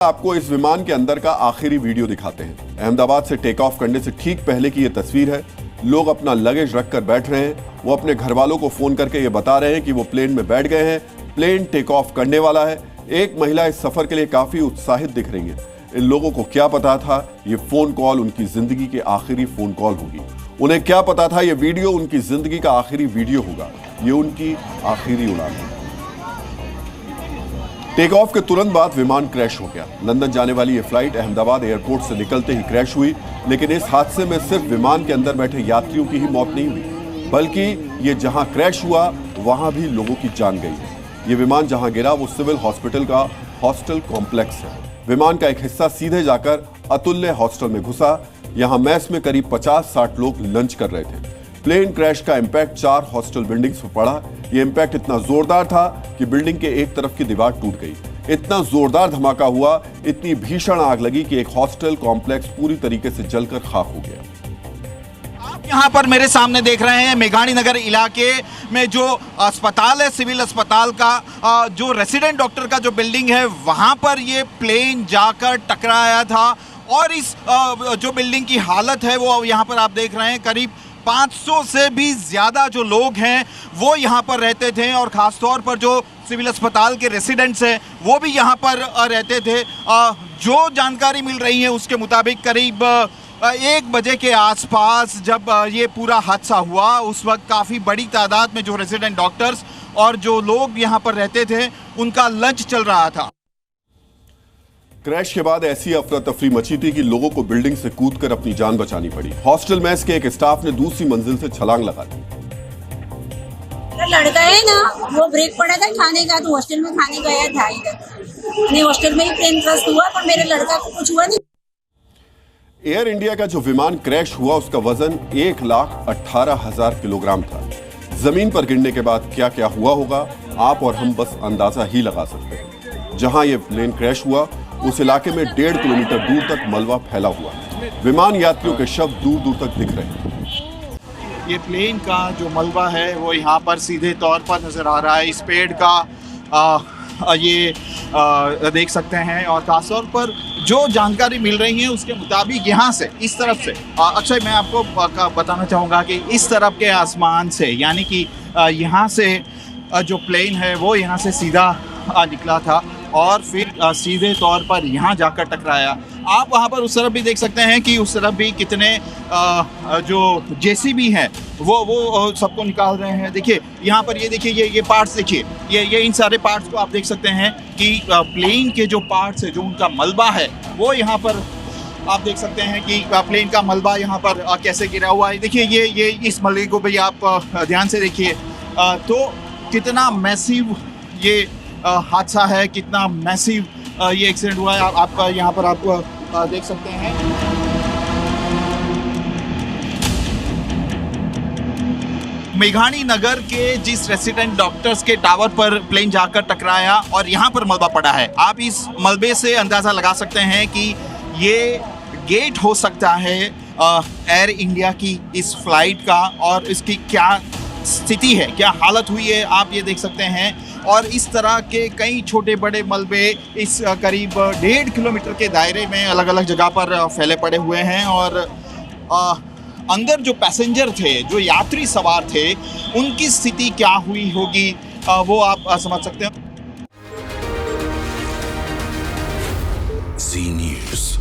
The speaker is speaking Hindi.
आपको इस विमान के अंदर का आखिरी वीडियो दिखाते हैं। अहमदाबाद से टेक ऑफ करने से ठीक पहले की यह तस्वीर है। लोग अपना लगेज रखकर बैठ रहे हैं। वो अपने घर वालों को फोन करके ये बता रहे हैं कि वो प्लेन में बैठ गए हैं, प्लेन टेक ऑफ करने वाला है। एक महिला इस सफर के लिए काफी उत्साहित दिख रही है। इन लोगों को क्या पता था ये फोन कॉल उनकी जिंदगी के आखिरी फोन कॉल होगी। उन्हें क्या पता था ये वीडियो उनकी जिंदगी का आखिरी वीडियो होगा। ये उनकी आखिरी उड़ान है। टेक ऑफ के तुरंत बाद विमान क्रैश हो गया। लंदन जाने वाली ये फ्लाइट अहमदाबाद एयरपोर्ट से निकलते ही क्रैश हुई। लेकिन इस हादसे में सिर्फ विमान के अंदर बैठे यात्रियों की ही मौत नहीं हुई, बल्कि ये जहां क्रैश हुआ वहां भी लोगों की जान गई है। ये विमान जहां गिरा वो सिविल हॉस्पिटल का हॉस्टल कॉम्प्लेक्स है। विमान का एक हिस्सा सीधे जाकर अतुल्य हॉस्टल में घुसा। यहां मैस में करीब 50-60 लोग लंच कर रहे थे। प्लेन क्रैश का इंपैक्ट 4 हॉस्टल बिल्डिंग्स पर पड़ा। यह इंपैक्ट इतना जोरदार था कि बिल्डिंग के एक तरफ की दीवार टूट गई। इतना जोरदार धमाका हुआ, इतनी भीषण आग लगी कि एक हॉस्टल कॉम्प्लेक्स पूरी तरीके से जलकर खाक हो गया। आप यहाँ पर मेरे सामने देख रहे हैं मेघानी नगर इलाके में जो अस्पताल है, सिविल अस्पताल का जो रेसिडेंट डॉक्टर का जो बिल्डिंग है, वहाँ पर ये प्लेन जाकर टकराया था। और इस जो बिल्डिंग की हालत है वो यहाँ पर आप देख रहे हैं। करीब 500 से भी ज़्यादा जो लोग हैं वो यहाँ पर रहते थे, और ख़ासतौर पर जो सिविल अस्पताल के रेसिडेंट्स हैं वो भी यहाँ पर रहते थे। जो जानकारी मिल रही है उसके मुताबिक करीब 1 बजे के आसपास जब ये पूरा हादसा हुआ, उस वक्त काफ़ी बड़ी तादाद में जो रेसिडेंट डॉक्टर्स और जो लोग यहाँ पर रहते थे उनका लंच चल रहा था। क्रैश के बाद ऐसी अफरा तफरी मची थी कि लोगों को बिल्डिंग से कूदकर अपनी जान बचानी पड़ी। हॉस्टल मेस के एक स्टाफ ने दूसरी मंजिल से छलांग लगा दी। लड़का है ना, वो ब्रेक पड़ा था खाने का, तो हॉस्टल में खाने गया था इधर। नहीं, हॉस्टल में ही प्लेन क्रैश हुआ, पर मेरे लड़का को कुछ हुआ नहीं। एयर इंडिया का जो विमान क्रैश हुआ उसका वजन 1,18,000 किलोग्राम था। जमीन पर गिरने के बाद क्या क्या हुआ होगा आप और हम बस अंदाजा ही लगा सकते हैं। जहां यह प्लेन क्रैश हुआ उस इलाके में 1.5 किलोमीटर दूर तक मलबा फैला हुआ। विमान यात्रियों के शव दूर दूर तक दिख रहे हैं। ये प्लेन का जो मलबा है वो यहाँ पर सीधे तौर पर नज़र आ रहा है। इस पेड़ का ये देख सकते हैं। और खासतौर पर जो जानकारी मिल रही है उसके मुताबिक यहाँ से इस तरफ से अक्षय, मैं आपको बताना चाहूँगा कि इस तरफ के आसमान से, यानी कि यहाँ से जो प्लेन है वो यहाँ से सीधा निकला था और फिर सीधे तौर पर यहाँ जाकर टकराया। आप वहाँ पर उस तरफ भी देख सकते हैं कि उस तरफ भी कितने जो जेसीबी हैं वो सबको निकाल रहे हैं। देखिए यहाँ पर, ये देखिए ये पार्ट्स देखिए, ये इन सारे पार्ट्स को आप देख सकते हैं कि प्लेन के जो पार्ट्स है, जो उनका मलबा है, वो यहाँ पर आप देख सकते हैं कि प्लेन का मलबा यहाँ पर कैसे गिरा हुआ है। देखिए ये इस मलबे को भी आप ध्यान से देखिए। तो कितना मैसिव ये हादसा है, कितना मैसिव ये एक्सीडेंट हुआ है। आप यहाँ पर आप देख सकते हैं। मेघानी नगर के जिस रेसिडेंट डॉक्टर्स के टावर पर प्लेन जाकर टकराया और यहाँ पर मलबा पड़ा है, आप इस मलबे से अंदाज़ा लगा सकते हैं कि ये गेट हो सकता है एयर इंडिया की इस फ्लाइट का, और इसकी क्या स्थिति है, क्या हालत हुई है, आप ये देख सकते हैं। और इस तरह के कई छोटे बड़े मलबे इस करीब 1.5 किलोमीटर के दायरे में अलग अलग जगह पर फैले पड़े हुए हैं। और अंदर जो पैसेंजर थे, जो यात्री सवार थे, उनकी स्थिति क्या हुई होगी वो आप समझ सकते हैं। Zee News।